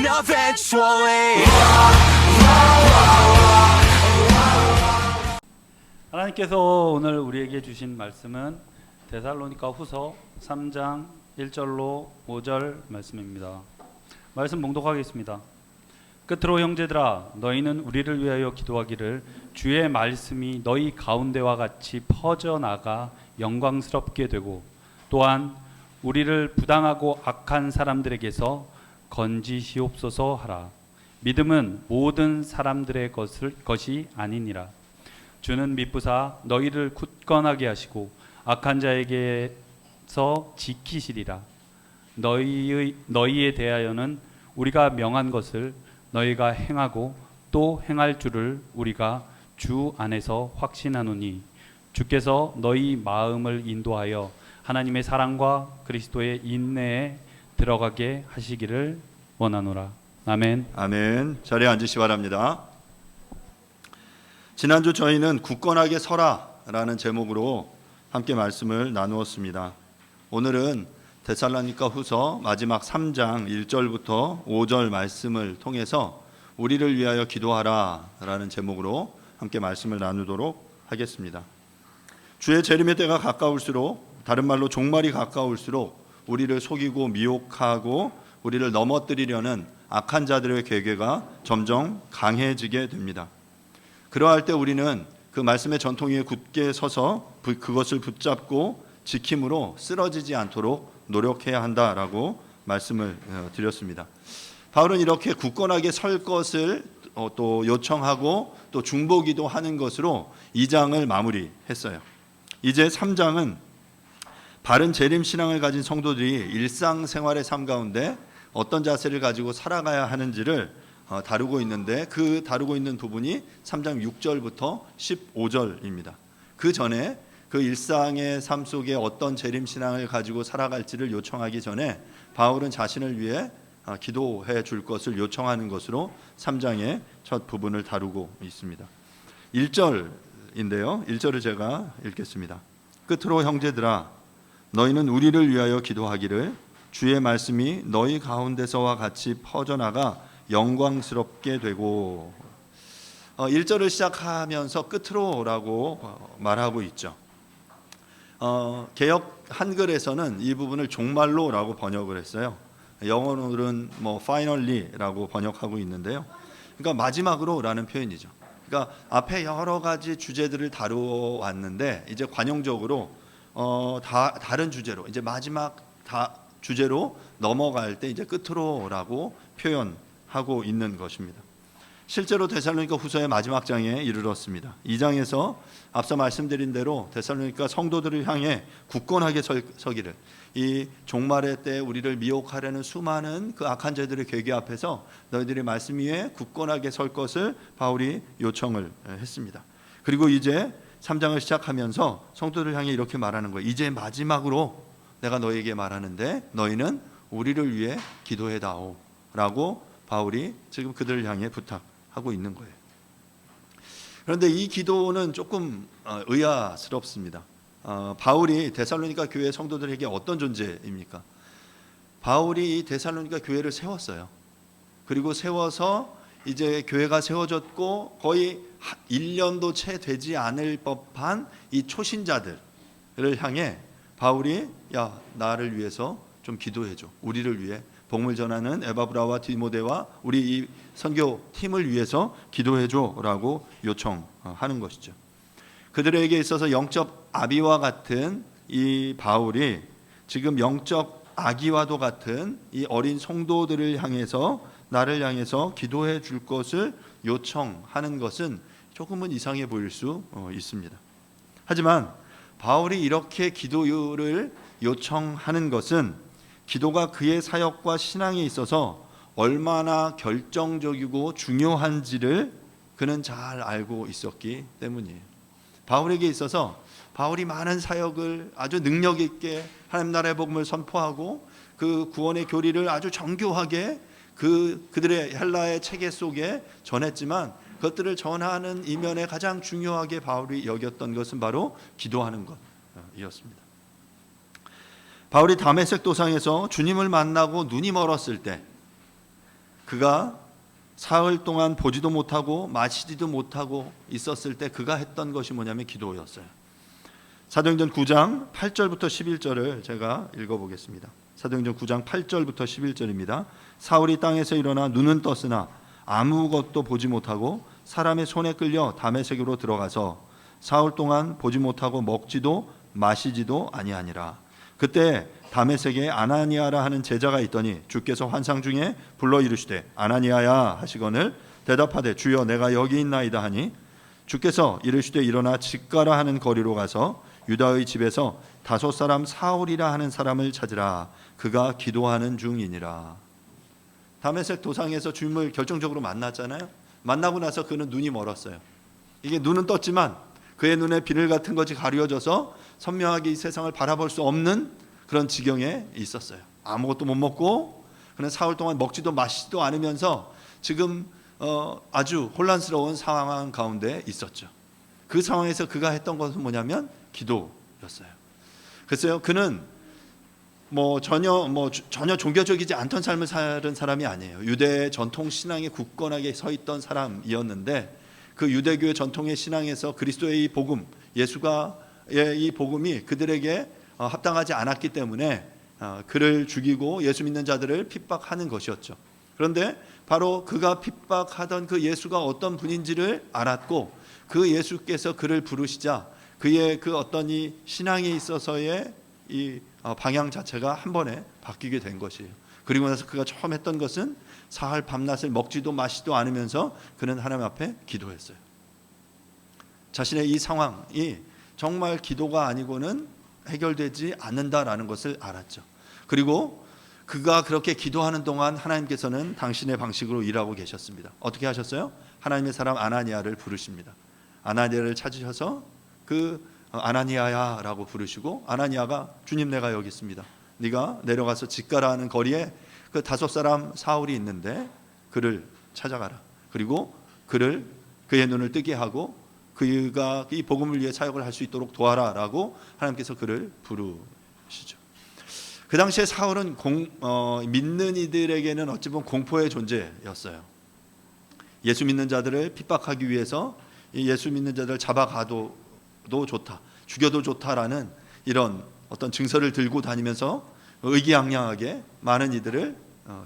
happen eventually. 하나님께서 오늘 우리에게 주신 말씀은 데살로니가 후서 3장 1절로 5절 말씀입니다. 말씀 봉독하겠습니다. 끝으로 형제들아, 너희는 우리를 위하여 기도하기를, 주의 말씀이 너희 가운데와 같이 퍼져나가 영광스럽게 되고, 또한 우리를 부당하고 악한 사람들에게서 건지시옵소서 하라. 믿음은 모든 사람들의 것이 아니니라. 주는 미쁘사 너희를 굳건하게 하시고 악한 자에게서 지키시리라. 너희에 대하여는 우리가 명한 것을 너희가 행하고 또 행할 줄을 우리가 주 안에서 확신하노니, 주께서 너희 마음을 인도하여 하나님의 사랑과 그리스도의 인내에 들어가게 하시기를 원하노라. 아멘. 아멘. 자리에 앉으시 바랍니다. 지난주 저희는 굳건하게 서라라는 제목으로 함께 말씀을 나누었습니다. 오늘은 데살로니가 후서 마지막 3장 1절부터 5절 말씀을 통해서 우리를 위하여 기도하라라는 제목으로 함께 말씀을 나누도록 하겠습니다. 주의 재림의 때가 가까울수록, 다른 말로 종말이 가까울수록 우리를 속이고 미혹하고 우리를 넘어뜨리려는 악한 자들의 계계가 점점 강해지게 됩니다. 그러할 때 우리는 그 말씀의 전통 위에 굳게 서서 그것을 붙잡고 지킴으로 쓰러지지 않도록 노력해야 한다라고 말씀을 드렸습니다. 바울은 이렇게 굳건하게 설 것을 또 요청하고 또 중보기도 하는 것으로 2장을 마무리했어요. 이제 3장은 바른 재림 신앙을 가진 성도들이 일상생활의 삶 가운데 어떤 자세를 가지고 살아가야 하는지를 다루고 있는데, 그 다루고 있는 부분이 3장 6절부터 15절입니다. 그 전에 그 일상의 삶 속에 어떤 재림 신앙을 가지고 살아갈지를 요청하기 전에 바울은 자신을 위해 기도해 줄 것을 요청하는 것으로 3장의 첫 부분을 다루고 있습니다. 1절인데요. 1절을 제가 읽겠습니다. 끝으로 형제들아, 너희는 우리를 위하여 기도하기를, 주의 말씀이 너희 가운데서와 같이 퍼져나가 영광스럽게 되고. 1절을 시작하면서 끝으로라고 말하고 있죠. 개역 한글에서는 이 부분을 종말로라고 번역을 했어요. 영어로는 finally라고 번역하고 있는데요. 그러니까 마지막으로라는 표현이죠. 그러니까 앞에 여러 가지 주제들을 다루어 왔는데 이제 관용적으로 다른 주제로, 이제 마지막 주제로 넘어갈 때 이제 끝으로라고 표현하고 있는 것입니다. 실제로 데살로니가 후서의 마지막 장에 이르렀습니다. 2장에서 앞서 말씀드린 대로 데살로니가 성도들을 향해 굳건하게 서기를, 이 종말의 때 우리를 미혹하려는 수많은 그 악한 자들의 계계 앞에서 너희들이 말씀 위에 굳건하게 설 것을 바울이 요청을 했습니다. 그리고 이제 3장을 시작하면서 성도들을 향해 이렇게 말하는 거예요. 이제 마지막으로 내가 너희에게 말하는데 너희는 우리를 위해 기도해다오 라고 바울이 지금 그들을 향해 부탁하고 있는 거예요. 그런데 이 기도는 조금 의아스럽습니다. 바울이 데살로니가 교회 성도들에게 어떤 존재입니까? 바울이 이 데살로니가 교회를 세웠어요. 그리고 세워서 이제 교회가 세워졌고 거의 1년도 채 되지 않을 법한 이 초신자들을 향해 바울이, 야, 나를 위해서 좀 기도해줘, 우리를 위해 복음을 전하는 에바브라와 디모데와 우리 이 선교 팀을 위해서 기도해줘라고 요청하는 것이죠. 그들에게 있어서 영적 아비와 같은 이 바울이 지금 영적 아기와도 같은 이 어린 성도들을 향해서, 나를 향해서 기도해 줄 것을 요청하는 것은 조금은 이상해 보일 수 있습니다. 하지만 바울이 이렇게 기도를 요청하는 것은 기도가 그의 사역과 신앙에 있어서 얼마나 결정적이고 중요한지를 그는 잘 알고 있었기 때문이에요. 바울에게 있어서 바울이 많은 사역을 아주 능력 있게 하나님 나라의 복음을 선포하고 그 구원의 교리를 아주 정교하게 그들의 헬라의 체계 속에 전했지만, 그것들을 전하는 이면에 가장 중요하게 바울이 여겼던 것은 바로 기도하는 것이었습니다. 바울이 다메섹 도상에서 주님을 만나고 눈이 멀었을 때 그가 사흘 동안 보지도 못하고 마시지도 못하고 있었을 때 그가 했던 것이 뭐냐면 기도였어요. 사도행전 9장 8절부터 11절을 제가 읽어보겠습니다. 사도행전 9장 8절부터 11절입니다. 사울이 땅에서 일어나 눈은 떴으나 아무것도 보지 못하고 사람의 손에 끌려 다메섹으로 들어가서 사흘 동안 보지 못하고 먹지도 마시지도 아니하니라. 그때 다메섹에 아나니아라 하는 제자가 있더니 주께서 환상 중에 불러 이르시되 아나니아야 하시거늘 대답하되 주여 내가 여기 있나이다 하니 주께서 이르시되 일어나 집가라 하는 거리로 가서 유다의 집에서 다섯 사람 사울이라 하는 사람을 찾으라. 그가 기도하는 중이니라. 다메섹 도상에서 주님을 결정적으로 만났잖아요. 만나고 나서 그는 눈이 멀었어요. 이게 눈은 떴지만 그의 눈에 비늘 같은 것이 가려져서 선명하게 이 세상을 바라볼 수 없는 그런 지경에 있었어요. 아무것도 못 먹고 그는 사흘 동안 먹지도 마시지도 않으면서 지금 아주 혼란스러운 상황 가운데 있었죠. 그 상황에서 그가 했던 것은 뭐냐면 기도였어요. 글쎄요, 그는 전혀 종교적이지 않던 삶을 사는 사람이 아니에요. 유대 전통 신앙에 굳건하게 서 있던 사람이었는데 그 유대교의 전통의 신앙에서 그리스도의 이 복음, 예수가의 이 복음이 그들에게 합당하지 않았기 때문에 그를 죽이고 예수 믿는 자들을 핍박하는 것이었죠. 그런데 바로 그가 핍박하던 그 예수가 어떤 분인지를 알았고 그 예수께서 그를 부르시자 그의 그 어떤 이 신앙에 있어서의 이 방향 자체가 한 번에 바뀌게 된 것이에요. 그리고 나서 그가 처음 했던 것은 사흘 밤낮을 먹지도 마시지도 않으면서 그는 하나님 앞에 기도했어요. 자신의 이 상황이 정말 기도가 아니고는 해결되지 않는다라는 것을 알았죠. 그리고 그가 그렇게 기도하는 동안 하나님께서는 당신의 방식으로 일하고 계셨습니다. 어떻게 하셨어요? 하나님의 사람 아나니아를 부르십니다. 아나니아를 찾으셔서 그 아나니아야 라고 부르시고 아나니아가 주님 내가 여기 있습니다. 네가 내려가서 집가라 하는 거리에 그 다섯 사람 사울이 있는데 그를 찾아가라. 그리고 그의 눈을 뜨게 하고 그가 이 복음을 위해 사역을 할 수 있도록 도와라 라고 하나님께서 그를 부르시죠. 그 당시에 사울은 믿는 이들에게는 어찌 보면 공포의 존재였어요. 예수 믿는 자들을 핍박하기 위해서 이 예수 믿는 자들을 잡아가도 좋다, 죽여도 좋다라는 이런 어떤 증서를 들고 다니면서 의기양양하게 많은 이들을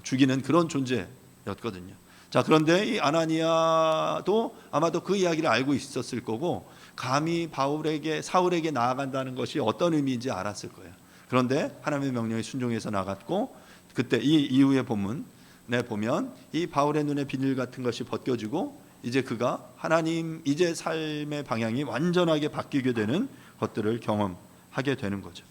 죽이는 그런 존재였거든요. 자, 그런데 이 아나니아도 아마도 그 이야기를 알고 있었을 거고 감히 사울에게 나아간다는 것이 어떤 의미인지 알았을 거예요. 그런데 하나님의 명령에 순종해서 나갔고 그때 이 이후의 본문에 보면 이 바울의 눈에 비늘 같은 것이 벗겨지고 이제 그가 하나님 이제 삶의 방향이 완전하게 바뀌게 되는 것들을 경험하게 되는 거죠.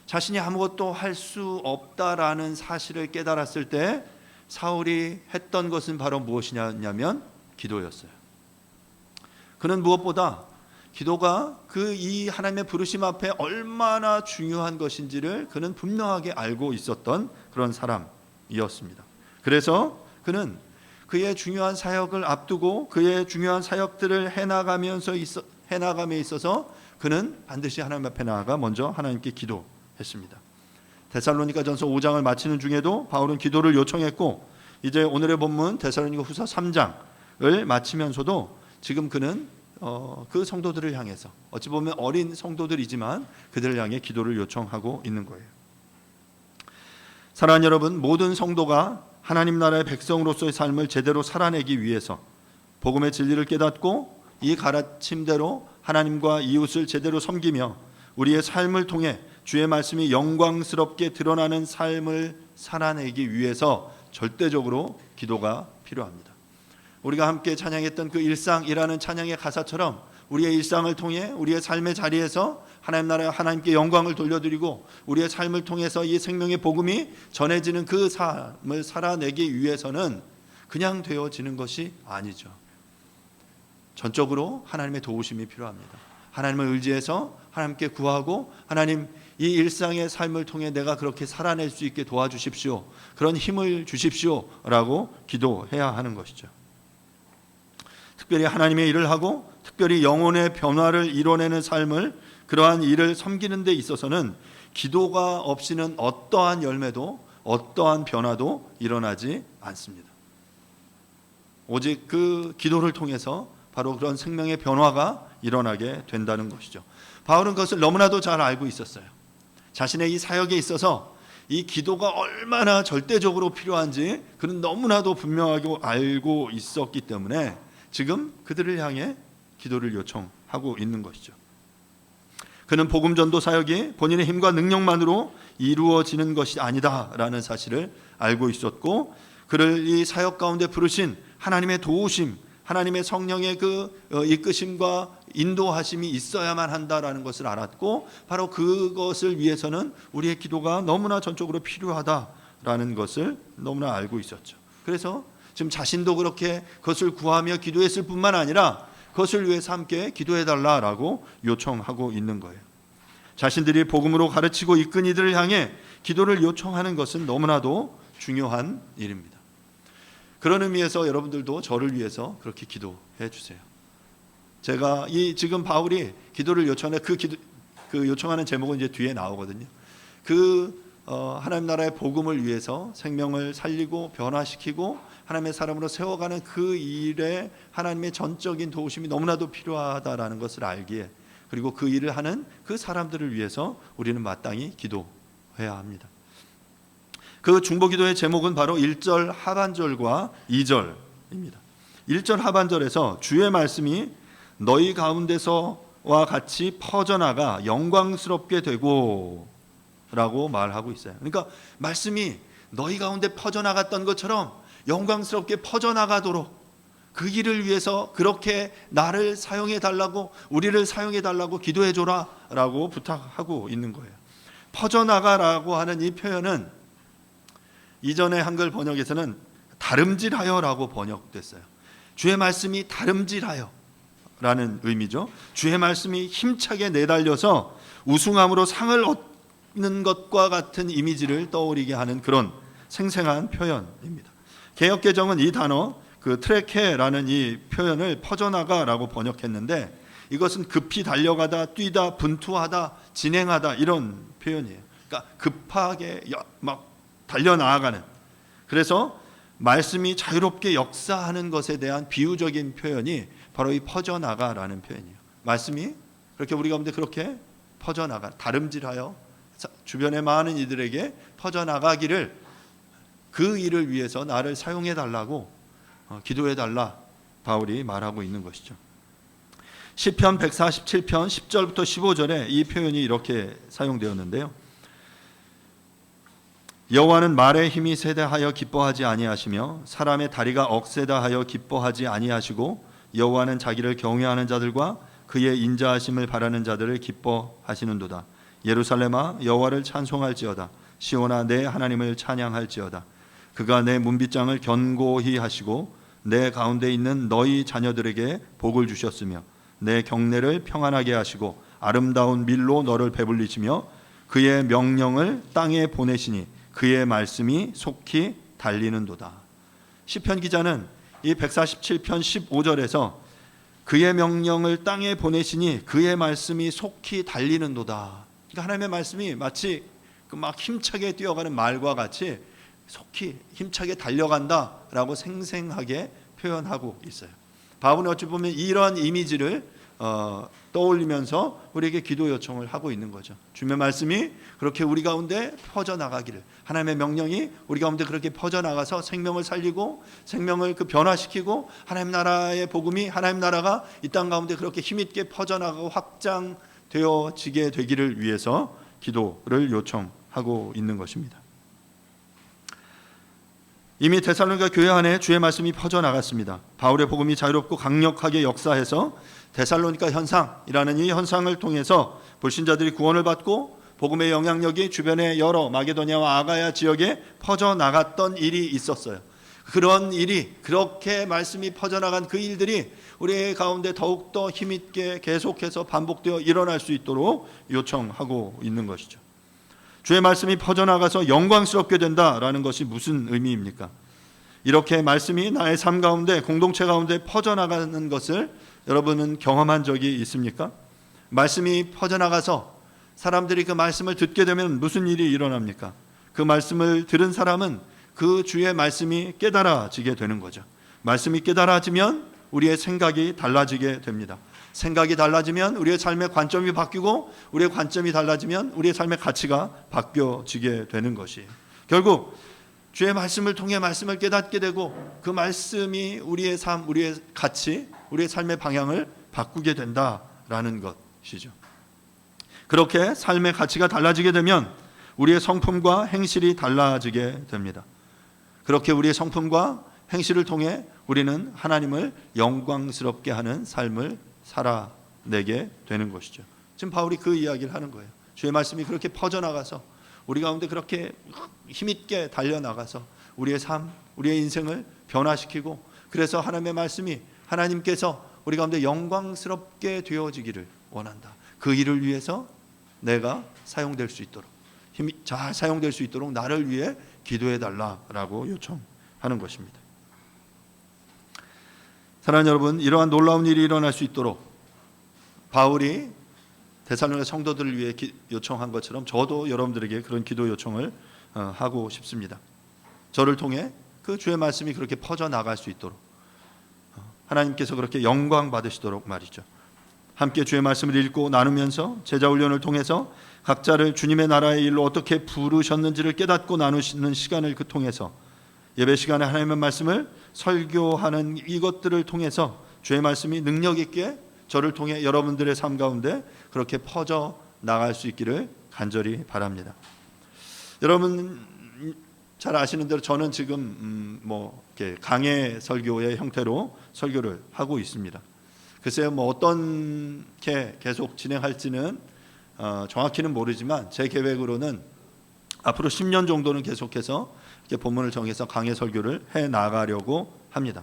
자신이 아무것도 할 수 없다라는 사실을 깨달았을 때 사울이 했던 것은 바로 무엇이냐면 기도였어요. 그는 무엇보다 기도가 이 하나님의 부르심 앞에 얼마나 중요한 것인지를 그는 분명하게 알고 있었던 그런 사람이었습니다. 그래서 그는 그의 중요한 사역을 앞두고 그의 중요한 사역들을 해나감에 있어서 그는 반드시 하나님 앞에 나아가 먼저 하나님께 기도했습니다. 데살로니가전서 5장을 마치는 중에도 바울은 기도를 요청했고 이제 오늘의 본문 데살로니가후서 3장을 마치면서도 지금 그는 그 성도들을 향해서 어찌 보면 어린 성도들이지만 그들을 향해 기도를 요청하고 있는 거예요. 사랑하는 여러분, 모든 성도가 하나님 나라의 백성으로서의 삶을 제대로 살아내기 위해서 복음의 진리를 깨닫고 이 가르침대로 하나님과 이웃을 제대로 섬기며 우리의 삶을 통해 주의 말씀이 영광스럽게 드러나는 삶을 살아내기 위해서 절대적으로 기도가 필요합니다. 우리가 함께 찬양했던 그 일상이라는 찬양의 가사처럼 우리의 일상을 통해 우리의 삶의 자리에서 하나님 나라에 하나님께 영광을 돌려드리고 우리의 삶을 통해서 이 생명의 복음이 전해지는 그 삶을 살아내기 위해서는 그냥 되어지는 것이 아니죠. 전적으로 하나님의 도우심이 필요합니다. 하나님을 의지해서 하나님께 구하고 하나님 이 일상의 삶을 통해 내가 그렇게 살아낼 수 있게 도와주십시오. 그런 힘을 주십시오 라고 기도해야 하는 것이죠. 특별히 하나님의 일을 하고 특별히 영혼의 변화를 이뤄내는 삶을 그러한 일을 섬기는 데 있어서는 기도가 없이는 어떠한 열매도 어떠한 변화도 일어나지 않습니다. 오직 그 기도를 통해서 바로 그런 생명의 변화가 일어나게 된다는 것이죠. 바울은 그것을 너무나도 잘 알고 있었어요. 자신의 이 사역에 있어서 이 기도가 얼마나 절대적으로 필요한지 그는 너무나도 분명하게 알고 있었기 때문에 지금 그들을 향해 기도를 요청하고 있는 것이죠. 그는 복음 전도 사역이 본인의 힘과 능력만으로 이루어지는 것이 아니다라는 사실을 알고 있었고, 그를 이 사역 가운데 부르신 하나님의 도우심, 하나님의 성령의 그 이끄심과 인도하심이 있어야만 한다라는 것을 알았고, 바로 그것을 위해서는 우리의 기도가 너무나 전적으로 필요하다라는 것을 너무나 알고 있었죠. 그래서 지금 자신도 그렇게 그것을 구하며 기도했을 뿐만 아니라 그것을 위해서 함께 기도해달라라고 요청하고 있는 거예요. 자신들이 복음으로 가르치고 이끈 이들을 향해 기도를 요청하는 것은 너무나도 중요한 일입니다. 그런 의미에서 여러분들도 저를 위해서 그렇게 기도해 주세요. 제가 이 지금 바울이 기도를 요청하는 그 요청하는 제목은 이제 뒤에 나오거든요. 하나님 나라의 복음을 위해서 생명을 살리고 변화시키고 하나님의 사람으로 세워가는 그 일에 하나님의 전적인 도우심이 너무나도 필요하다라는 것을 알기에, 그리고 그 일을 하는 그 사람들을 위해서 우리는 마땅히 기도해야 합니다. 그 중보기도의 제목은 바로 1절 하반절과 2절입니다. 1절 하반절에서 주의 말씀이 너희 가운데서와 같이 퍼져나가 영광스럽게 되고 라고 말하고 있어요. 그러니까 말씀이 너희 가운데 퍼져나갔던 것처럼 영광스럽게 퍼져나가도록 그 일을 위해서 그렇게 나를 사용해 달라고, 우리를 사용해 달라고 기도해 줘라 라고 부탁하고 있는 거예요. 퍼져나가라고 하는 이 표현은 이전의 한글 번역에서는 다름질하여 라고 번역됐어요. 주의 말씀이 다름질하여 라는 의미죠. 주의 말씀이 힘차게 내달려서 우승함으로 상을 얻는 것과 같은 이미지를 떠올리게 하는 그런 생생한 표현입니다. 개역개정은 이 단어 트레케라는 이 표현을 퍼져나가라고 번역했는데, 이것은 급히 달려가다, 뛰다, 분투하다, 진행하다 이런 표현이에요. 그러니까 급하게 막 달려나가는, 그래서 말씀이 자유롭게 역사하는 것에 대한 비유적인 표현이 바로 이 퍼져나가라는 표현이에요. 말씀이 그렇게 우리 가운데 그렇게 퍼져나가, 다름질하여 주변의 많은 이들에게 퍼져나가기를, 그 일을 위해서 나를 사용해 달라고 기도해 달라 바울이 말하고 있는 것이죠. 시편 147편 10절부터 15절에 이 표현이 이렇게 사용되었는데요. 여호와는 말의 힘이 세다하여 기뻐하지 아니하시며 사람의 다리가 억세다하여 기뻐하지 아니하시고, 여호와는 자기를 경외하는 자들과 그의 인자하심을 바라는 자들을 기뻐하시는도다. 예루살렘아 여호와를 찬송할지어다. 시온아 내 하나님을 찬양할지어다. 그가 내 문빗장을 견고히 하시고 내 가운데 있는 너희 자녀들에게 복을 주셨으며 내 경내를 평안하게 하시고 아름다운 밀로 너를 배불리시며 그의 명령을 땅에 보내시니 그의 말씀이 속히 달리는도다. 시편 기자는 이 147편 15절에서 그의 명령을 땅에 보내시니 그의 말씀이 속히 달리는도다. 그러니까 하나님의 말씀이 마치 막 힘차게 뛰어가는 말과 같이 속히 힘차게 달려간다라고 생생하게 표현하고 있어요. 바울은 어찌 보면 이러한 이미지를 떠올리면서 우리에게 기도 요청을 하고 있는 거죠. 주님의 말씀이 그렇게 우리 가운데 퍼져나가기를, 하나님의 명령이 우리 가운데 그렇게 퍼져나가서 생명을 살리고 생명을 변화시키고 하나님 나라의 복음이, 하나님 나라가 이 땅 가운데 그렇게 힘있게 퍼져나가고 확장되어지게 되기를 위해서 기도를 요청하고 있는 것입니다. 이미 데살로니가 교회 안에 주의 말씀이 퍼져나갔습니다. 바울의 복음이 자유롭고 강력하게 역사해서 데살로니가 현상이라는 이 현상을 통해서 불신자들이 구원을 받고 복음의 영향력이 주변의 여러 마게도냐와 아가야 지역에 퍼져나갔던 일이 있었어요. 그런 일이, 그렇게 말씀이 퍼져나간 그 일들이 우리 가운데 더욱더 힘있게 계속해서 반복되어 일어날 수 있도록 요청하고 있는 것이죠. 주의 말씀이 퍼져나가서 영광스럽게 된다라는 것이 무슨 의미입니까? 이렇게 말씀이 나의 삶 가운데, 공동체 가운데 퍼져나가는 것을 여러분은 경험한 적이 있습니까? 말씀이 퍼져나가서 사람들이 그 말씀을 듣게 되면 무슨 일이 일어납니까? 그 말씀을 들은 사람은 그 주의 말씀이 깨달아지게 되는 거죠. 말씀이 깨달아지면 우리의 생각이 달라지게 됩니다. 생각이 달라지면 우리의 삶의 관점이 바뀌고, 우리의 관점이 달라지면 우리의 삶의 가치가 바뀌어지게 되는 것이에요. 결국 주의 말씀을 통해 말씀을 깨닫게 되고, 그 말씀이 우리의 삶, 우리의 가치, 우리의 삶의 방향을 바꾸게 된다라는 것이죠. 그렇게 삶의 가치가 달라지게 되면 우리의 성품과 행실이 달라지게 됩니다. 그렇게 우리의 성품과 행실을 통해 우리는 하나님을 영광스럽게 하는 삶을 살아내게 되는 것이죠. 지금 바울이 그 이야기를 하는 거예요. 주의 말씀이 그렇게 퍼져나가서 우리 가운데 그렇게 힘있게 달려나가서 우리의 삶, 우리의 인생을 변화시키고, 그래서 하나님의 말씀이 하나님께서 우리 가운데 영광스럽게 되어지기를 원한다. 그 일을 위해서 내가 사용될 수 있도록, 힘이 잘 사용될 수 있도록 나를 위해 기도해달라라고 요청하는 것입니다. 사랑하는 여러분, 이러한 놀라운 일이 일어날 수 있도록 바울이 데살로니가 성도들을 위해 요청한 것처럼 저도 여러분들에게 그런 기도 요청을 하고 싶습니다. 저를 통해 그 주의 말씀이 그렇게 퍼져나갈 수 있도록, 하나님께서 그렇게 영광 받으시도록 말이죠. 함께 주의 말씀을 읽고 나누면서 제자 훈련을 통해서 각자를 주님의 나라의 일로 어떻게 부르셨는지를 깨닫고 나누시는 시간을 그 통해서, 예배 시간에 하나님의 말씀을 설교하는 이것들을 통해서 주의 말씀이 능력 있게 저를 통해 여러분들의 삶 가운데 그렇게 퍼져 나갈 수 있기를 간절히 바랍니다. 여러분 잘 아시는 대로 저는 지금 이렇게 강해 설교의 형태로 설교를 하고 있습니다. 글쎄요, 어떻게 계속 진행할지는 정확히는 모르지만 제 계획으로는 앞으로 10년 정도는 계속해서 이렇게 본문을 정해서 강해 설교를 해 나가려고 합니다.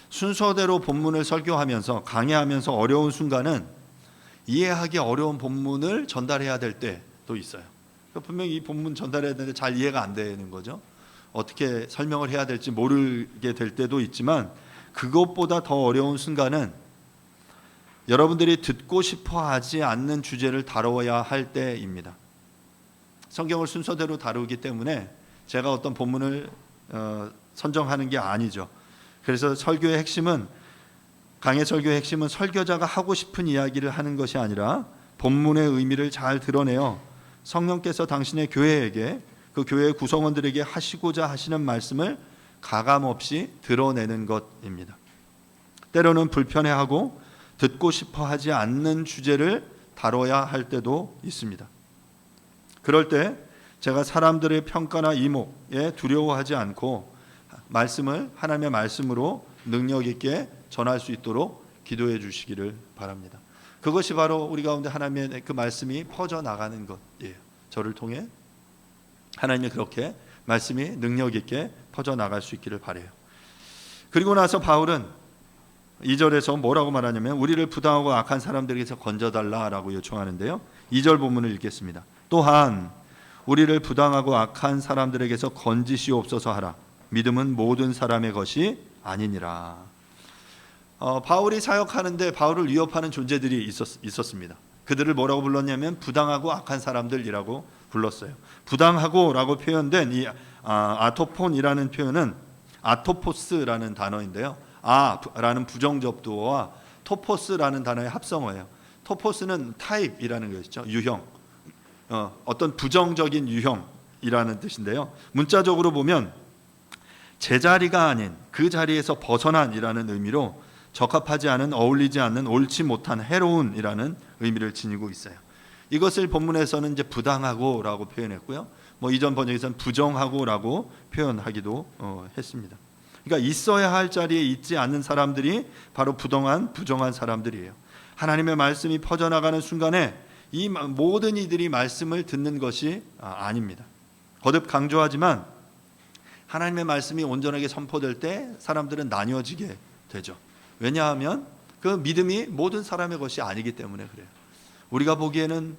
순서대로 본문을 설교하면서 강해하면서 어려운 순간은 이해하기 어려운 본문을 전달해야 될 때도 있어요. 분명히 이 본문 전달해야 되는데 잘 이해가 안 되는 거죠. 어떻게 설명을 해야 될지 모르게 될 때도 있지만, 그것보다 더 어려운 순간은 여러분들이 듣고 싶어 하지 않는 주제를 다뤄야 할 때입니다. 성경을 순서대로 다루기 때문에 제가 어떤 본문을 선정하는 게 아니죠. 그래서 설교의 핵심은, 강해 설교의 핵심은 설교자가 하고 싶은 이야기를 하는 것이 아니라 본문의 의미를 잘 드러내어 성령께서 당신의 교회에게, 그 교회의 구성원들에게 하시고자 하시는 말씀을 가감없이 드러내는 것입니다. 때로는 불편해하고 듣고 싶어 하지 않는 주제를 다뤄야 할 때도 있습니다. 그럴 때 제가 사람들의 평가나 이목에 두려워하지 않고 말씀을 하나님의 말씀으로 능력 있게 전할 수 있도록 기도해 주시기를 바랍니다. 그것이 바로 우리 가운데 하나님의 그 말씀이 퍼져나가는 것이에요. 저를 통해 하나님이 그렇게 말씀이 능력 있게 퍼져나갈 수 있기를 바라요. 그리고 나서 바울은 2절에서 뭐라고 말하냐면 우리를 부당하고 악한 사람들에게서 건져달라라고 요청하는데요. 2절 본문을 읽겠습니다. 또한 우리를 부당하고 악한 사람들에게서 건지시옵소서 하라. 믿음은 모든 사람의 것이 아니니라. 바울이 사역하는데 바울을 위협하는 존재들이 있었습니다. 그들을 뭐라고 불렀냐면 부당하고 악한 사람들이라고 불렀어요. 부당하고라고 표현된 이 아토폰이라는 표현은 아토포스라는 단어인데요. 아라는 부정접두어와 토포스라는 단어의 합성어예요. 토포스는 타입이라는 것이죠. 유형, 어떤 부정적인 유형이라는 뜻인데요. 문자적으로 보면 제자리가 아닌 그 자리에서 벗어난이라는 의미로 적합하지 않은, 어울리지 않는, 옳지 못한, 해로운이라는 의미를 지니고 있어요. 이것을 본문에서는 이제 부당하고라고 표현했고요. 이전 번역에서는 부정하고라고 표현하기도 했습니다. 그러니까 있어야 할 자리에 있지 않는 사람들이 바로 부정한 사람들이에요. 하나님의 말씀이 퍼져나가는 순간에 이 모든 이들이 말씀을 듣는 것이 아닙니다. 거듭 강조하지만 하나님의 말씀이 온전하게 선포될 때 사람들은 나뉘어지게 되죠. 왜냐하면 그 믿음이 모든 사람의 것이 아니기 때문에 그래요. 우리가 보기에는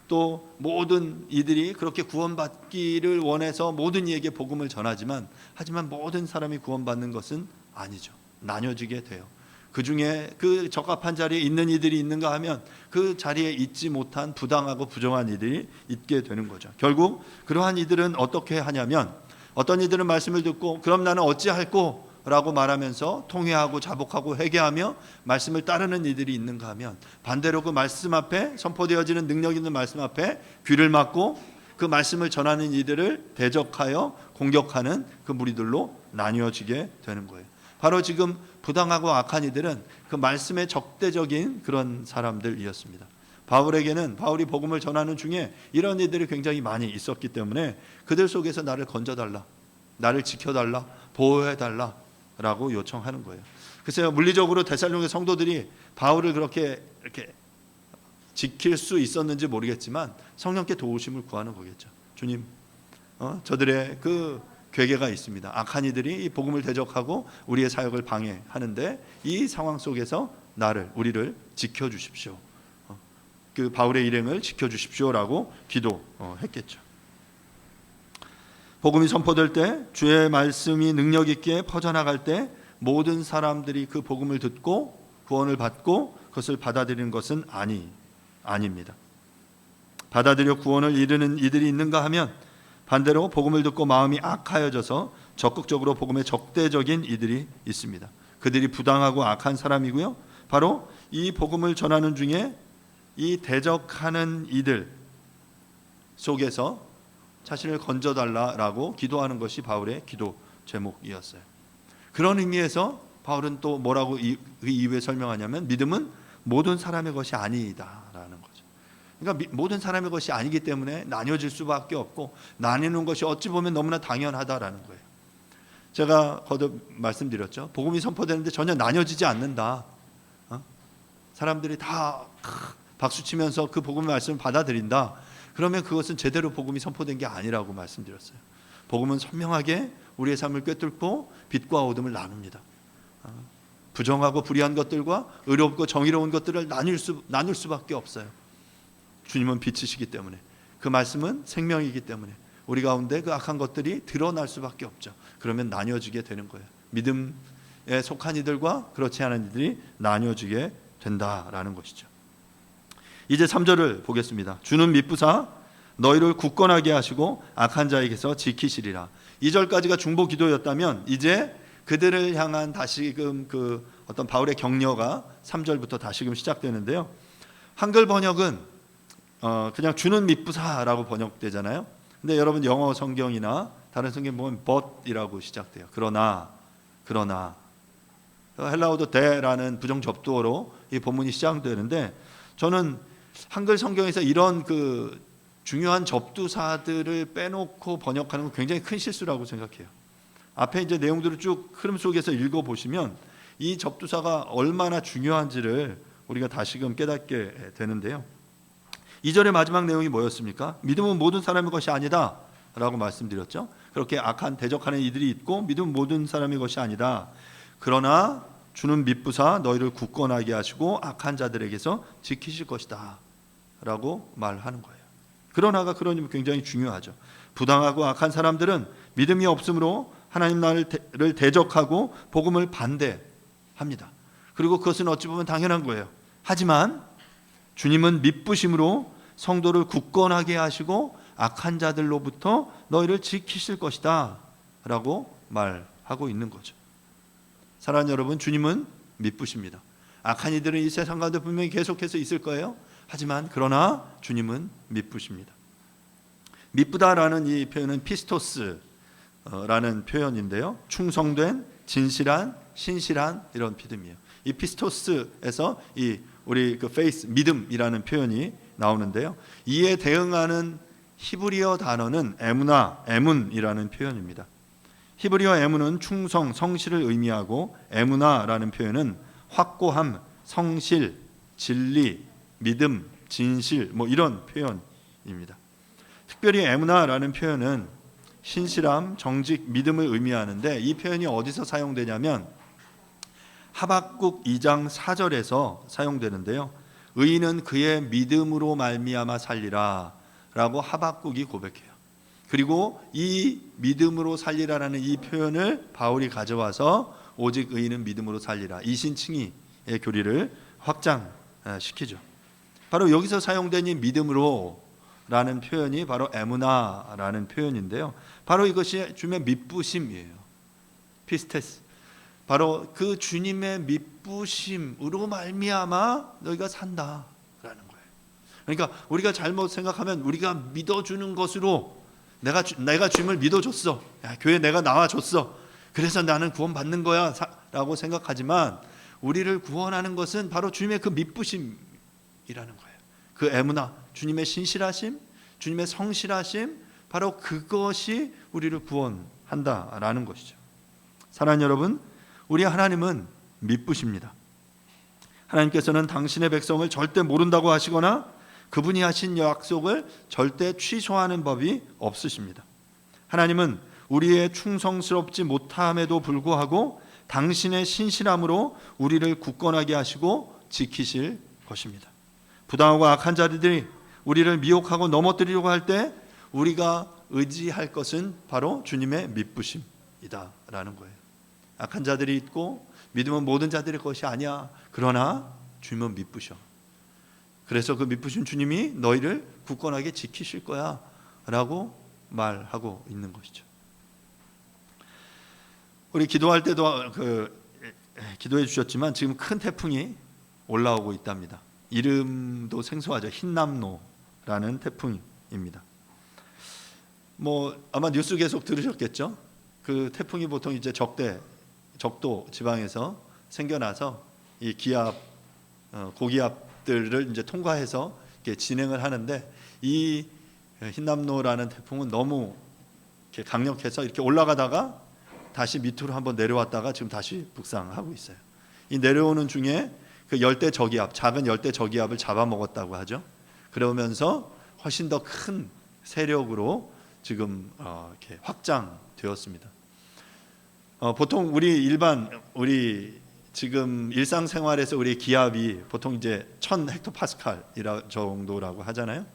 또 모든 이들이 그렇게 구원받기를 원해서 모든 이에게 복음을 전하지만, 하지만 모든 사람이 구원받는 것은 아니죠. 나뉘어지게 돼요. 그 중에 그 적합한 자리에 있는 이들이 있는가 하면 그 자리에 있지 못한 부당하고 부정한 이들이 있게 되는 거죠. 결국 그러한 이들은 어떻게 하냐면, 어떤 이들은 말씀을 듣고 그럼 나는 어찌할꼬 라고 말하면서 통회하고 자복하고 회개하며 말씀을 따르는 이들이 있는가 하면, 반대로 그 말씀 앞에, 선포되어지는 능력 있는 말씀 앞에 귀를 막고 그 말씀을 전하는 이들을 대적하여 공격하는 그 무리들로 나뉘어지게 되는 거예요. 바로 지금 부당하고 악한 이들은 그 말씀의 적대적인 그런 사람들이었습니다. 바울에게는, 바울이 복음을 전하는 중에 이런 이들이 굉장히 많이 있었기 때문에 그들 속에서 나를 건져달라, 나를 지켜달라, 보호해달라 라고 요청하는 거예요. 글쎄요, 물리적으로 데살로니가 성도들이 바울을 그렇게 이렇게 지킬 수 있었는지 모르겠지만 성령께 도우심을 구하는 거겠죠. 주님, 저들의 그 괴계가 있습니다. 악한 이들이 이 복음을 대적하고 우리의 사역을 방해하는데 이 상황 속에서 우리를 지켜주십시오. 그 바울의 일행을 지켜주십시오라고 기도했겠죠. 복음이 선포될 때, 주의 말씀이 능력 있게 퍼져나갈 때 모든 사람들이 그 복음을 듣고 구원을 받고 그것을 받아들이는 것은 아닙니다. 받아들여 구원을 이루는 이들이 있는가 하면, 반대로 복음을 듣고 마음이 악하여져서 적극적으로 복음에 적대적인 이들이 있습니다. 그들이 부당하고 악한 사람이고요, 바로 이 복음을 전하는 중에 이 대적하는 이들 속에서 자신을 건져달라라고 기도하는 것이 바울의 기도 제목이었어요. 그런 의미에서 바울은 또 뭐라고 그 이후에 설명하냐면, 믿음은 모든 사람의 것이 아니다라는 거죠. 그러니까 모든 사람의 것이 아니기 때문에 나뉘어질 수밖에 없고, 나뉘는 것이 어찌 보면 너무나 당연하다라는 거예요. 제가 거듭 말씀드렸죠. 복음이 선포되는데 전혀 나뉘어지지 않는다. 사람들이 다 박수치면서 그 복음의 말씀을 받아들인다. 그러면 그것은 제대로 복음이 선포된 게 아니라고 말씀드렸어요. 복음은 선명하게 우리의 삶을 꿰뚫고 빛과 어둠을 나눕니다. 부정하고 불의한 것들과 의롭고 정의로운 것들을 나눌 수밖에 없어요. 주님은 빛이시기 때문에, 그 말씀은 생명이기 때문에 우리 가운데 그 악한 것들이 드러날 수밖에 없죠. 그러면 나뉘어지게 되는 거예요. 믿음에 속한 이들과 그렇지 않은 이들이 나뉘어지게 된다라는 것이죠. 이제 3절을 보겠습니다. 주는 미쁘사 너희를 굳건하게 하시고 악한 자에게서 지키시리라. 2절까지가 중보 기도였다면 이제 그들을 향한 다시금 그 어떤 바울의 격려가 3절부터 다시금 시작되는데요. 한글 번역은 그냥 주는 미쁘사라고 번역되잖아요. 근데 여러분 영어 성경이나 다른 성경 보면 but이라고 시작돼요. 그러나 헬라어도 대라는 부정 접두어로 이 본문이 시작되는데, 저는 한글 성경에서 이런 그 중요한 접두사들을 빼놓고 번역하는 건 굉장히 큰 실수라고 생각해요. 앞에 이제 내용들을 쭉 흐름 속에서 읽어보시면 이 접두사가 얼마나 중요한지를 우리가 다시금 깨닫게 되는데요. 2절의 마지막 내용이 뭐였습니까? 믿음은 모든 사람의 것이 아니다 라고 말씀드렸죠. 그렇게 악한 대적하는 이들이 있고 믿음은 모든 사람의 것이 아니다. 그러나 주는 미쁘사 너희를 굳건하게 하시고 악한 자들에게서 지키실 것이다 라고 말하는 거예요. 그러나가 그러니 굉장히 중요하죠. 부당하고 악한 사람들은 믿음이 없으므로 하나님 나라를 대적하고 복음을 반대합니다. 그리고 그것은 어찌 보면 당연한 거예요. 하지만 주님은 미쁘심으로 성도를 굳건하게 하시고 악한 자들로부터 너희를 지키실 것이다 라고 말하고 있는 거죠. 사랑하는 여러분, 주님은 미쁘십니다. 악한 이들은 이 세상 가운데 분명히 계속해서 있을 거예요. 하지만 그러나 주님은 미쁘십니다. 미쁘다라는 이 표현은 피스토스라는 표현인데요, 충성된, 진실한, 신실한 이런 믿음이에요. 이 피스토스에서 이 우리 그 페이스, 믿음이라는 표현이 나오는데요, 이에 대응하는 히브리어 단어는 에문이라는 표현입니다. 히브리어 에문은 충성, 성실을 의미하고, 에무나라는 표현은 확고함, 성실, 진리, 믿음, 진실 이런 표현입니다. 특별히 에무나라는 표현은 신실함, 정직, 믿음을 의미하는데, 이 표현이 어디서 사용되냐면 하박국 2장 4절에서 사용되는데요. 의인은 그의 믿음으로 말미암아 살리라 라고 하박국이 고백해요. 그리고 이 믿음으로 살리라라는 이 표현을 바울이 가져와서 오직 의인은 믿음으로 살리라, 이신칭의의 교리를 확장시키죠. 바로 여기서 사용된 이 믿음으로 라는 표현이 바로 에무나라는 표현인데요, 바로 이것이 주님의 미쁘심이에요. 피스테스. 바로 그 주님의 미쁘심으로 말미암아 너희가 산다라는 거예요. 그러니까 우리가 잘못 생각하면 우리가 믿어주는 것으로 내가 주님을 믿어줬어, 야, 교회 내가 나와줬어, 그래서 나는 구원받는 거야 라고 생각하지만 우리를 구원하는 것은 바로 주님의 그 미쁘심이라는 거예요. 그 에무나, 주님의 신실하심, 주님의 성실하심, 바로 그것이 우리를 구원한다라는 것이죠. 사랑하는 여러분, 우리 하나님은 미쁘십니다. 하나님께서는 당신의 백성을 절대 모른다고 하시거나 그분이 하신 약속을 절대 취소하는 법이 없으십니다. 하나님은 우리의 충성스럽지 못함에도 불구하고 당신의 신실함으로 우리를 굳건하게 하시고 지키실 것입니다. 부당하고 악한 자들이 우리를 미혹하고 넘어뜨리려고 할 때 우리가 의지할 것은 바로 주님의 미쁘심이다라는 거예요. 악한 자들이 있고 믿음은 모든 자들의 것이 아니야. 그러나 주님은 미쁘셔. 그래서 그 미쁘신 주님이 너희를 굳건하게 지키실 거야 라고 말하고 있는 것이죠. 우리 기도할 때도 기도해 주셨지만 지금 큰 태풍이 올라오고 있답니다. 이름도 생소하죠. 흰남노라는 태풍입니다. 아마 뉴스 계속 들으셨겠죠. 그 태풍이 보통 이제 적도 지방에서 생겨나서 이 기압, 고기압들을 이제 통과해서 이렇게 진행을 하는데 이 흰남노라는 태풍은 너무 이렇게 강력해서 이렇게 올라가다가 다시 밑으로 한번 내려왔다가 지금 다시 북상하고 있어요. 이 내려오는 중에 그 열대 저기압, 작은 열대 저기압을 잡아먹었다고 하죠. 그러면서 훨씬 더 큰 세력으로 지금 이렇게 확장되었습니다. 보통 우리 지금 일상생활에서 우리 기압이 보통 이제 1000헥토파스칼 정도라고 하잖아요.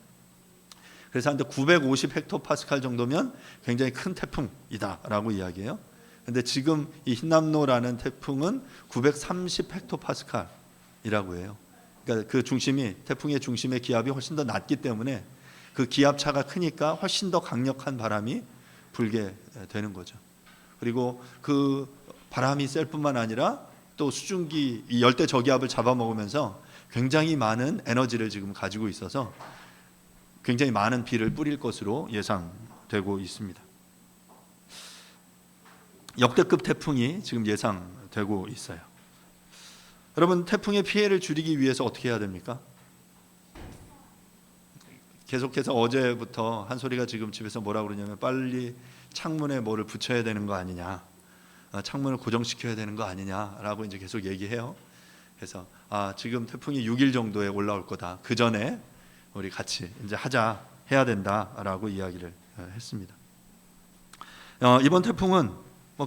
그래서 한 950 헥토파스칼 정도면 굉장히 큰 태풍이다라고 이야기해요. 근데 지금 이 흰남노라는 태풍은 930 헥토파스칼이라고 해요. 그러니까 그 태풍의 중심의 기압이 훨씬 더 낮기 때문에 그 기압 차가 크니까 훨씬 더 강력한 바람이 불게 되는 거죠. 그리고 그 바람이 셀 뿐만 아니라 또 수증기, 이 열대 저기압을 잡아먹으면서 굉장히 많은 에너지를 지금 가지고 있어서 굉장히 많은 비를 뿌릴 것으로 예상되고 있습니다. 역대급 태풍이 지금 예상되고 있어요. 여러분, 태풍의 피해를 줄이기 위해서 어떻게 해야 됩니까? 계속해서 어제부터 한 소리가 지금 집에서 뭐라고 그러냐면 빨리 창문에 뭐를 붙여야 되는 거 아니냐, 창문을 고정시켜야 되는 거 아니냐라고 이제 계속 얘기해요. 그래서 지금 태풍이 6일 정도에 올라올 거다. 그 전에 우리 같이 이제 해야 된다라고 이야기를 했습니다. 이번 태풍은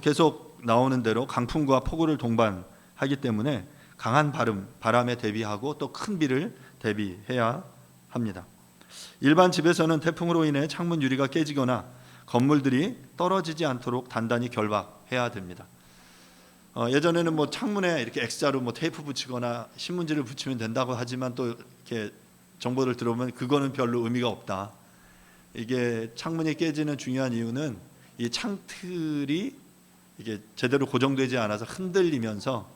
계속 나오는 대로 강풍과 폭우를 동반하기 때문에 강한 바람에 대비하고 또 큰 비를 대비해야 합니다. 일반 집에서는 태풍으로 인해 창문 유리가 깨지거나 건물들이 떨어지지 않도록 단단히 결박해야 됩니다. 예전에는 창문에 이렇게 X자로 테이프 붙이거나 신문지를 붙이면 된다고 하지만 또 이렇게 정보를 들어보면 그거는 별로 의미가 없다. 이게 창문이 깨지는 중요한 이유는 이 창틀이 이게 제대로 고정되지 않아서 흔들리면서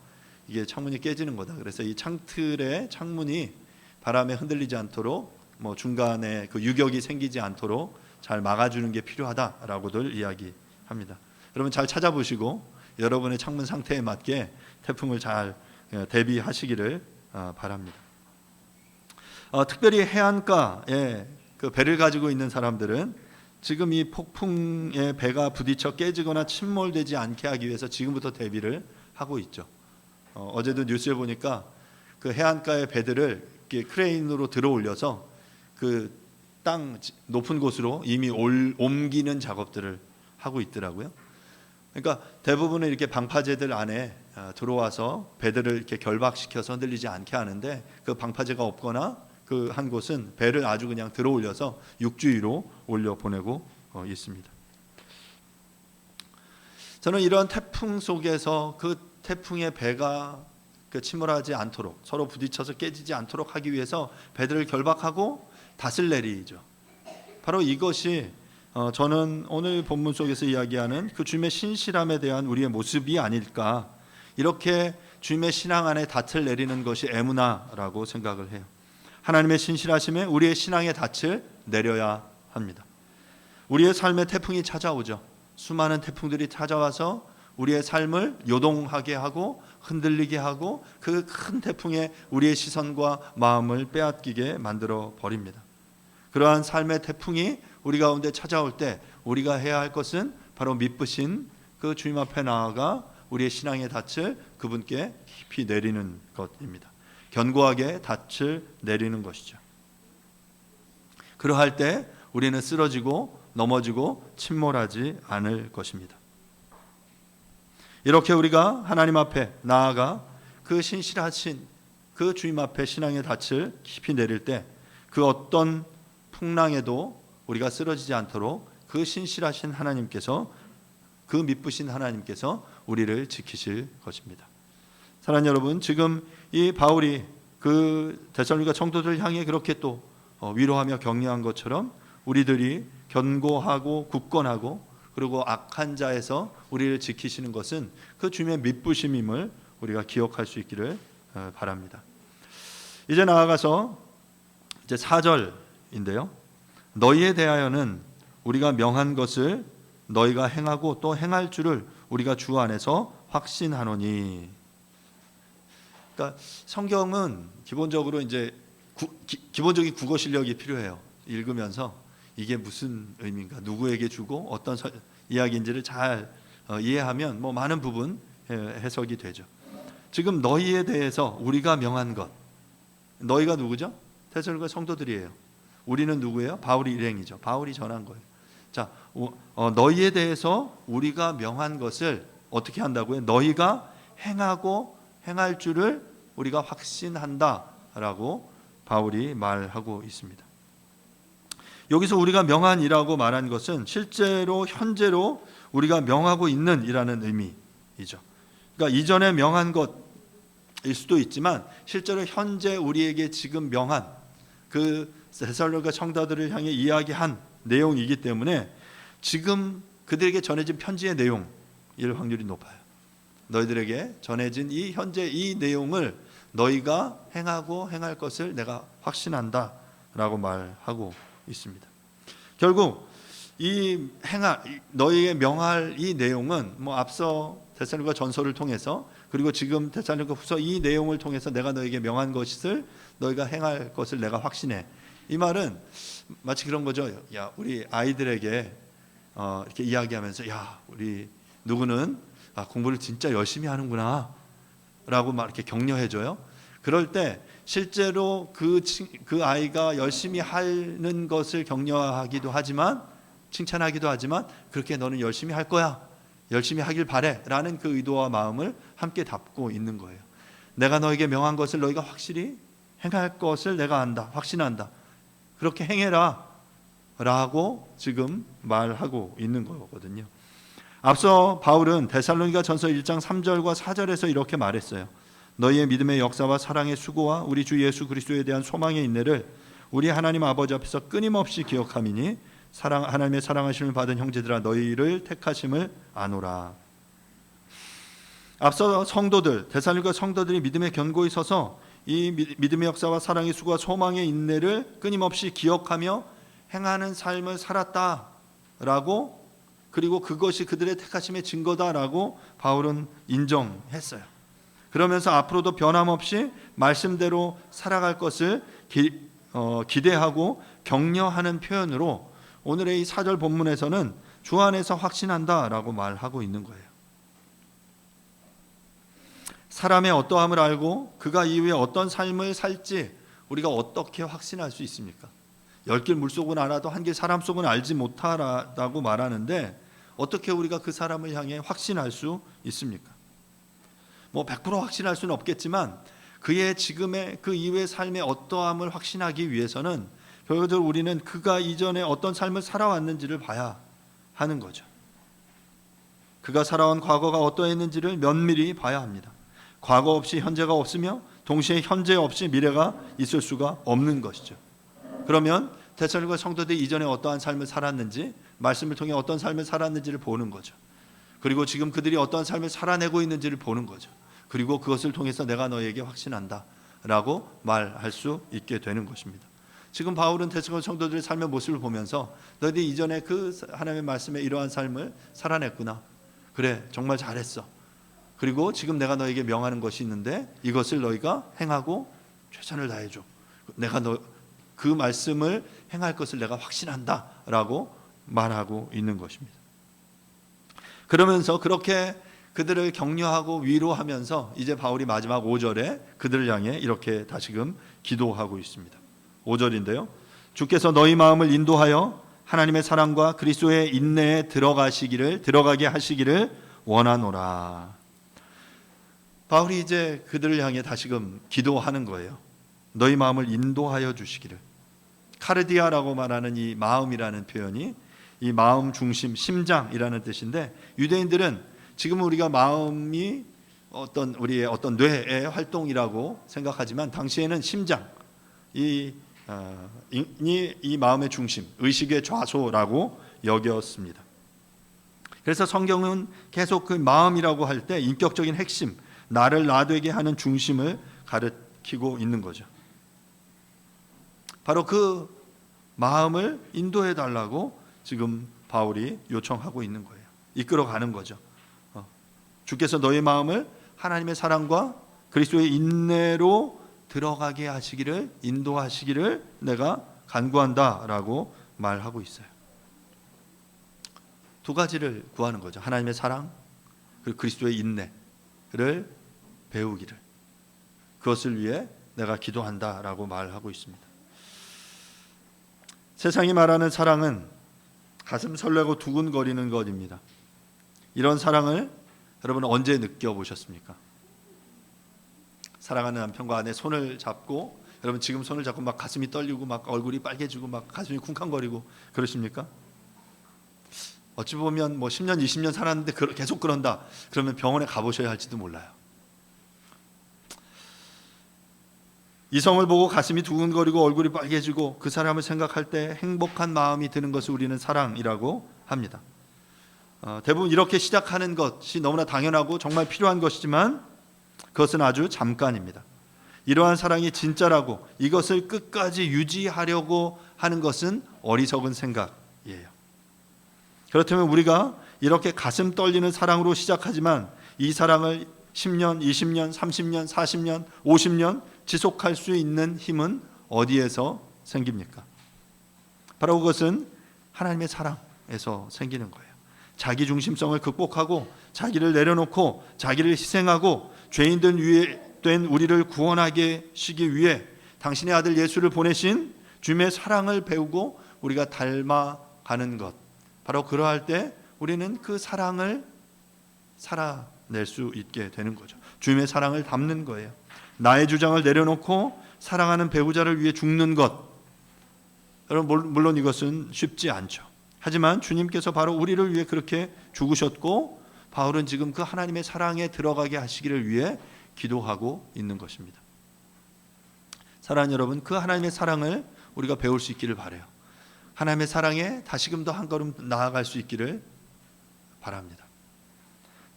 이게 창문이 깨지는 거다. 그래서 이 창문이 바람에 흔들리지 않도록 중간에 그 유격이 생기지 않도록 잘 막아주는 게 필요하다라고들 이야기합니다. 여러분 잘 찾아보시고 여러분의 창문 상태에 맞게 태풍을 잘 대비하시기를 바랍니다. 특별히 해안가에 그 배를 가지고 있는 사람들은 지금 이 폭풍에 배가 부딪혀 깨지거나 침몰되지 않게 하기 위해서 지금부터 대비를 하고 있죠. 어제도 뉴스에 보니까 그 해안가의 배들을 이렇게 크레인으로 들어 올려서 그 땅 높은 곳으로 이미 옮기는 작업들을 하고 있더라고요. 그러니까 대부분은 이렇게 방파제들 안에 들어와서 배들을 이렇게 결박시켜서 흔들리지 않게 하는데 그 방파제가 없거나 그 한 곳은 배를 아주 그냥 들어 올려서 육지 위로 올려 보내고 있습니다. 저는 이런 태풍 속에서 그 태풍의 배가 침몰하지 않도록 서로 부딪혀서 깨지지 않도록 하기 위해서 배들을 결박하고 닷을 내리죠. 바로 이것이 저는 오늘 본문 속에서 이야기하는 그 주님의 신실함에 대한 우리의 모습이 아닐까, 이렇게 주님의 신앙 안에 닻을 내리는 것이 에무나라고 생각을 해요. 하나님의 신실하심에 우리의 신앙의 닻을 내려야 합니다. 우리의 삶에 태풍이 찾아오죠. 수많은 태풍들이 찾아와서 우리의 삶을 요동하게 하고 흔들리게 하고 그 큰 태풍에 우리의 시선과 마음을 빼앗기게 만들어 버립니다. 그러한 삶의 태풍이 우리 가운데 찾아올 때 우리가 해야 할 것은 바로 미쁘신 그 주님 앞에 나아가 우리의 신앙의 닻을 그분께 깊이 내리는 것입니다. 견고하게 닻을 내리는 것이죠. 그러할 때 우리는 쓰러지고 넘어지고 침몰하지 않을 것입니다. 이렇게 우리가 하나님 앞에 나아가 그 신실하신 그 주님 앞에 신앙의 닻을 깊이 내릴 때 그 어떤 풍랑에도 우리가 쓰러지지 않도록 그 신실하신 하나님께서, 그 미쁘신 하나님께서 우리를 지키실 것입니다. 사랑하는 여러분, 지금 이 바울이 그 데살로니가 성도들을 향해 그렇게 또 위로하며 격려한 것처럼 우리들이 견고하고 굳건하고 그리고 악한 자에서 우리를 지키시는 것은 그 주님의 미쁘심임을 우리가 기억할 수 있기를 바랍니다. 이제 나아가서 이제 4절인데요. 너희에 대하여는 우리가 명한 것을 너희가 행하고 또 행할 줄을 우리가 주 안에서 확신하노니. 그러니까 성경은 기본적으로 이제 기본적인 국어 실력이 필요해요. 읽으면서 이게 무슨 의미인가, 누구에게 주고 어떤 이야기인지를 잘 이해하면 뭐 많은 부분 해석이 되죠. 지금 너희에 대해서 우리가 명한 것, 너희가 누구죠? 데살로니가 성도들이에요. 우리는 누구예요? 바울이 일행이죠. 바울이 전한 거예요. 자, 너희에 대해서 우리가 명한 것을 어떻게 한다고요? 너희가 행하고 행할 줄을 우리가 확신한다라고 바울이 말하고 있습니다. 여기서 우리가 명한이라고 말한 것은 실제로 현재로 우리가 명하고 있는 이라는 의미이죠. 그러니까 이전에 명한 것일 수도 있지만 실제로 현재 우리에게 지금 명한 그 데살로니가 성도들을 향해 이야기한 내용이기 때문에 지금 그들에게 전해진 편지의 내용일 확률이 높아요. 너희들에게 전해진 이 현재 이 내용을 너희가 행하고 행할 것을 내가 확신한다라고 말하고 있습니다. 결국 이 너희의 명할 이 내용은 뭐 앞서 데살로니가 전서를 통해서 그리고 지금 데살로니가 후서 이 내용을 통해서 내가 너희에게 명한 것을 너희가 행할 것을 내가 확신해. 이 말은 마치 그런 거죠. 야, 우리 아이들에게 이렇게 이야기하면서 야, 우리 누구는 공부를 진짜 열심히 하는구나 라고 막 이렇게 격려해줘요. 그럴 때 실제로 그 아이가 열심히 하는 것을 격려하기도 하지만 칭찬하기도 하지만 그렇게 너는 열심히 할 거야, 열심히 하길 바래 라는 그 의도와 마음을 함께 담고 있는 거예요. 내가 너에게 명한 것을 너희가 확실히 행할 것을 내가 안다, 확신한다, 그렇게 행해라 라고 지금 말하고 있는 거거든요. 앞서 바울은 데살로니가 전서 1장 3절과 4절에서 이렇게 말했어요. 너희의 믿음의 역사와 사랑의 수고와 우리 주 예수 그리스도에 대한 소망의 인내를 우리 하나님 아버지 앞에서 끊임없이 기억함이니 하나님의 사랑하심을 받은 형제들아 너희를 택하심을 아노라. 앞서 성도들, 데살로니가 성도들이 믿음에 견고히 서서 이 믿음의 역사와 사랑의 수고와 소망의 인내를 끊임없이 기억하며 행하는 삶을 살았다라고, 그리고 그것이 그들의 택하심의 증거다라고 바울은 인정했어요. 그러면서 앞으로도 변함없이 말씀대로 살아갈 것을 기대하고 격려하는 표현으로 오늘의 이 4절 본문에서는 주 안에서 확신한다라고 말하고 있는 거예요. 사람의 어떠함을 알고 그가 이후에 어떤 삶을 살지 우리가 어떻게 확신할 수 있습니까? 10길 물속은 알아도 1길 사람 속은 알지 못하라고 말하는데 어떻게 우리가 그 사람을 향해 확신할 수 있습니까? 뭐 100% 확신할 수는 없겠지만 그의 지금의 그 이후의 삶의 어떠함을 확신하기 위해서는 결국적으로 우리는 그가 이전에 어떤 삶을 살아왔는지를 봐야 하는 거죠. 그가 살아온 과거가 어떠했는지를 면밀히 봐야 합니다. 과거 없이 현재가 없으며 동시에 현재 없이 미래가 있을 수가 없는 것이죠. 그러면 데살로니가 성도들이 이전에 어떠한 삶을 살았는지, 말씀을 통해 어떤 삶을 살았는지를 보는 거죠. 그리고 지금 그들이 어떤 삶을 살아내고 있는지를 보는 거죠. 그리고 그것을 통해서 내가 너에게 확신한다 라고 말할 수 있게 되는 것입니다. 지금 바울은 데살로니가 성도들의 삶의 모습을 보면서 너희들이 이전에 그 하나님의 말씀에 이러한 삶을 살아냈구나. 그래, 정말 잘했어. 그리고 지금 내가 너에게 명하는 것이 있는데 이것을 너희가 행하고 최선을 다해줘. 내가 그 말씀을 행할 것을 내가 확신한다 라고 말하고 있는 것입니다. 그러면서 그렇게 그들을 격려하고 위로하면서 이제 바울이 마지막 5절에 그들을 향해 이렇게 다시금 기도하고 있습니다. 5절인데요. 주께서 너희 마음을 인도하여 하나님의 사랑과 그리스도의 인내에 들어가게 하시기를 원하노라. 바울이 이제 그들을 향해 다시금 기도하는 거예요. 너희 마음을 인도하여 주시기를. 카르디아라고 말하는 이 마음이라는 표현이 이 마음 중심, 심장이라는 뜻인데, 유대인들은 지금 우리가 마음이 우리의 어떤 뇌의 활동이라고 생각하지만 당시에는 심장, 이 마음의 중심, 의식의 좌소라고 여겼습니다. 그래서 성경은 계속 그 마음이라고 할 때 인격적인 핵심, 나를 나되게 하는 중심을 가리키고 있는 거죠. 바로 그 마음을 인도해 달라고 지금 바울이 요청하고 있는 거예요. 이끌어가는 거죠. 주께서 너의 마음을 하나님의 사랑과 그리스도의 인내로 들어가게 하시기를, 인도하시기를 내가 간구한다라고 말하고 있어요. 두 가지를 구하는 거죠. 하나님의 사랑 그리고 그리스도의 인내를 배우기를, 그것을 위해 내가 기도한다라고 말하고 있습니다. 세상이 말하는 사랑은 가슴 설레고 두근거리는 것입니다. 이런 사랑을 여러분 언제 느껴보셨습니까? 사랑하는 남편과 아내 손을 잡고, 여러분 지금 손을 잡고 막 가슴이 떨리고 막 얼굴이 빨개지고 막 가슴이 쿵쾅거리고 그러십니까? 어찌 보면 뭐 10년 20년 살았는데 계속 그런다 그러면 병원에 가보셔야 할지도 몰라요. 이성을 보고 가슴이 두근거리고 얼굴이 빨개지고 그 사람을 생각할 때 행복한 마음이 드는 것을 우리는 사랑이라고 합니다. 대부분 이렇게 시작하는 것이 너무나 당연하고 정말 필요한 것이지만 그것은 아주 잠깐입니다. 이러한 사랑이 진짜라고 이것을 끝까지 유지하려고 하는 것은 어리석은 생각이에요. 그렇다면 우리가 이렇게 가슴 떨리는 사랑으로 시작하지만 이 사랑을 10년, 20년, 30년, 40년, 50년 지속할 수 있는 힘은 어디에서 생깁니까? 바로 그것은 하나님의 사랑에서 생기는 거예요. 자기 중심성을 극복하고 자기를 내려놓고 자기를 희생하고 죄인된 우리를 구원하게 하시기 위해 당신의 아들 예수를 보내신 주님의 사랑을 배우고 우리가 닮아가는 것, 바로 그러할 때 우리는 그 사랑을 살아낼 수 있게 되는 거죠. 주님의 사랑을 담는 거예요. 나의 주장을 내려놓고 사랑하는 배우자를 위해 죽는 것, 여러분 물론 이것은 쉽지 않죠. 하지만 주님께서 바로 우리를 위해 그렇게 죽으셨고 바울은 지금 그 하나님의 사랑에 들어가게 하시기를 위해 기도하고 있는 것입니다. 사랑하는 여러분, 그 하나님의 사랑을 우리가 배울 수 있기를 바라요. 하나님의 사랑에 다시금 더 한 걸음 나아갈 수 있기를 바랍니다.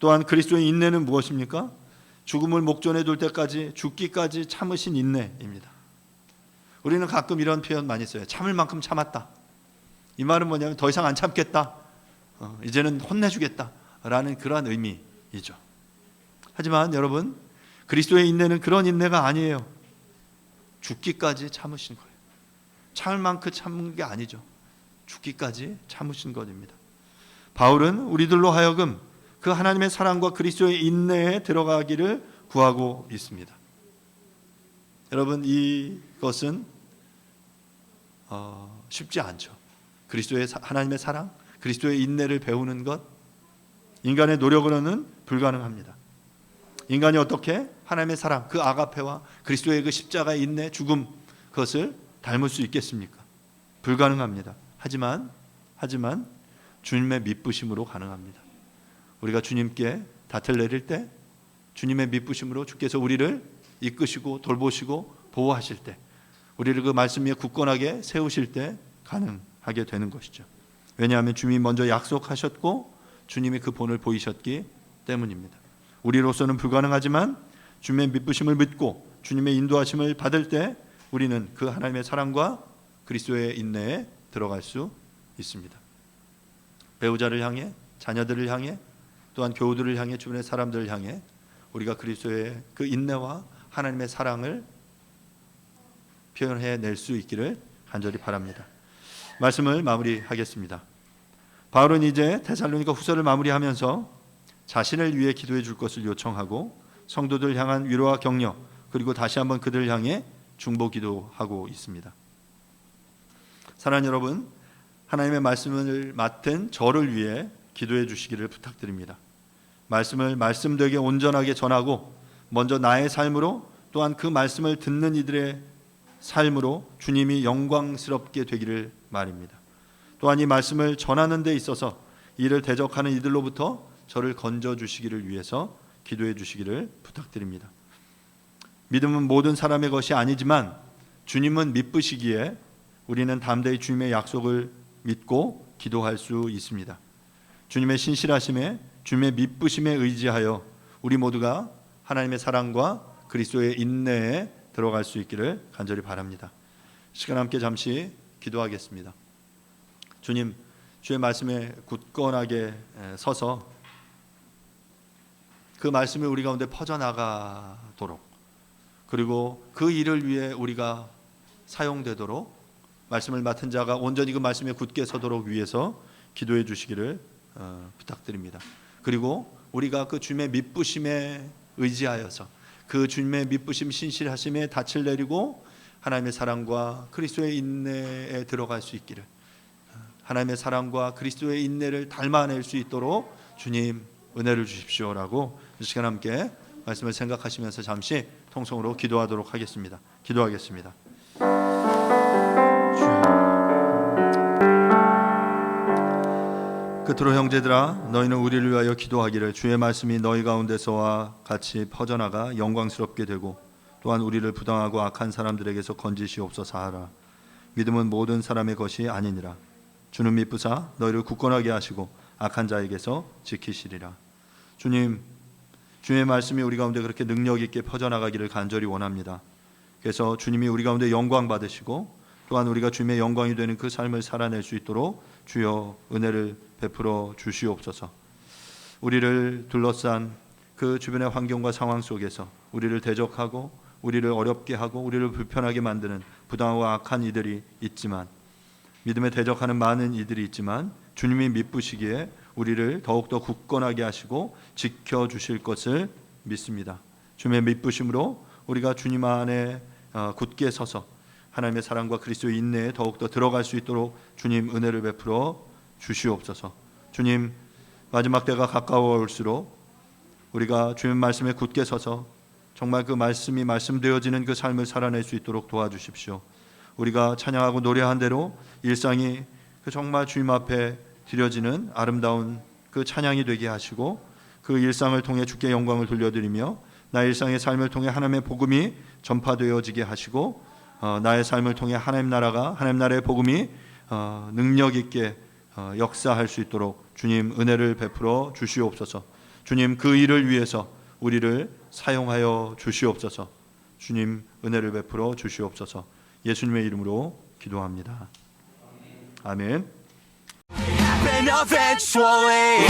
또한 그리스도의 인내는 무엇입니까? 죽음을 목전에 둘 때까지, 죽기까지 참으신 인내입니다. 우리는 가끔 이런 표현 많이 써요. 참을 만큼 참았다. 이 말은 뭐냐면 더 이상 안 참겠다, 이제는 혼내주겠다 라는 그러한 의미이죠. 하지만 여러분, 그리스도의 인내는 그런 인내가 아니에요. 죽기까지 참으신 거예요. 참을 만큼 참은 게 아니죠. 죽기까지 참으신 것입니다. 바울은 우리들로 하여금 그 하나님의 사랑과 그리스도의 인내에 들어가기를 구하고 있습니다. 여러분, 이것은 쉽지 않죠. 그리스도의 하나님의 사랑, 그리스도의 인내를 배우는 것, 인간의 노력으로는 불가능합니다. 인간이 어떻게 하나님의 사랑, 그 아가페와 그리스도의 그 십자가의 인내, 죽음, 그것을 닮을 수 있겠습니까? 불가능합니다. 하지만 주님의 밑부심으로 가능합니다. 우리가 주님께 닻을 내릴 때, 주님의 밑부심으로 주께서 우리를 이끄시고 돌보시고 보호하실 때, 우리를 그 말씀 위에 굳건하게 세우실 때 가능하게 되는 것이죠. 왜냐하면 주님이 먼저 약속하셨고 주님이 그 본을 보이셨기 때문입니다. 우리로서는 불가능하지만 주님의 미쁘심을 믿고 주님의 인도하심을 받을 때 우리는 그 하나님의 사랑과 그리스도의 인내에 들어갈 수 있습니다. 배우자를 향해, 자녀들을 향해, 또한 교우들을 향해, 주변의 사람들을 향해 우리가 그리스도의 그 인내와 하나님의 사랑을 표현해낼 수 있기를 간절히 바랍니다. 말씀을 마무리하겠습니다. 바울은 이제 데살로니가 후서를 마무리하면서 자신을 위해 기도해 줄 것을 요청하고 성도들 향한 위로와 격려, 그리고 다시 한번 그들을 향해 중보 기도하고 있습니다. 사랑하는 여러분, 하나님의 말씀을 맡은 저를 위해 기도해 주시기를 부탁드립니다. 말씀을 말씀되게 온전하게 전하고 먼저 나의 삶으로 또한 그 말씀을 듣는 이들의 삶으로 주님이 영광스럽게 되기를 말입니다. 또한 이 말씀을 전하는 데 있어서 이를 대적하는 이들로부터 저를 건져 주시기를 위해서 기도해 주시기를 부탁드립니다. 믿음은 모든 사람의 것이 아니지만 주님은 미쁘시기에 우리는 담대히 주님의 약속을 믿고 기도할 수 있습니다. 주님의 신실하심에, 주님의 미쁘심에 의지하여 우리 모두가 하나님의 사랑과 그리스도의 인내에 들어갈 수 있기를 간절히 바랍니다. 시간 함께 잠시 기도하겠습니다. 주님, 주의 말씀에 굳건하게 서서 그 말씀이 우리 가운데 퍼져나가도록, 그리고 그 일을 위해 우리가 사용되도록 말씀을 맡은 자가 온전히 그 말씀에 굳게 서도록 위해서 기도해 주시기를 부탁드립니다. 그리고 우리가 그 주님의 미쁘심에 의지하여서 그 주님의 미쁘심 신실하심에 닻을 내리고 하나님의 사랑과 그리스도의 인내에 들어갈 수 있기를, 하나님의 사랑과 그리스도의 인내를 닮아낼 수 있도록 주님 은혜를 주십시오라고 이 시간 함께 말씀을 생각하시면서 잠시 통성으로 기도하도록 하겠습니다. 기도하겠습니다. 끝으로 형제들아, 너희는 우리를 위하여 기도하기를 주의 말씀이 너희 가운데서와 같이 퍼져나가 영광스럽게 되고 또한 우리를 부당하고 악한 사람들에게서 건지시옵소서 하라. 믿음은 모든 사람의 것이 아니니라. 주는 미쁘사 너희를 굳건하게 하시고 악한 자에게서 지키시리라. 주님, 주의 말씀이 우리 가운데 그렇게 능력 있게 퍼져나가기를 간절히 원합니다. 그래서 주님이 우리 가운데 영광 받으시고 또한 우리가 주님의 영광이 되는 그 삶을 살아낼 수 있도록 주여 은혜를 베풀어 주시옵소서. 우리를 둘러싼 그 주변의 환경과 상황 속에서 우리를 대적하고 우리를 어렵게 하고 우리를 불편하게 만드는 부당하고 악한 이들이 있지만, 믿음에 대적하는 많은 이들이 있지만 주님이 미쁘시기에 우리를 더욱더 굳건하게 하시고 지켜주실 것을 믿습니다. 주님의 미쁘심으로 우리가 주님 안에 굳게 서서 하나님의 사랑과 그리스도의 인내에 더욱더 들어갈 수 있도록 주님 은혜를 베풀어 주시옵소서. 주님, 마지막 때가 가까워 올수록 우리가 주님 말씀에 굳게 서서 정말 그 말씀이 말씀되어지는 그 삶을 살아낼 수 있도록 도와주십시오. 우리가 찬양하고 노래한 대로 일상이 그 정말 주님 앞에 드려지는 아름다운 그 찬양이 되게 하시고 그 일상을 통해 주께 영광을 돌려드리며 나의 일상의 삶을 통해 하나님의 복음이 전파되어지게 하시고 나의 삶을 통해 하나님 나라의 복음이 능력 있게 역사할 수 있도록 주님 은혜를 베풀어 주시옵소서. 주님, 그 일을 위해서 우리를 사용하여 주시옵소서. 주님 은혜를 베풀어 주시옵소서. 예수님의 이름으로 기도합니다. 아멘. Happen eventually.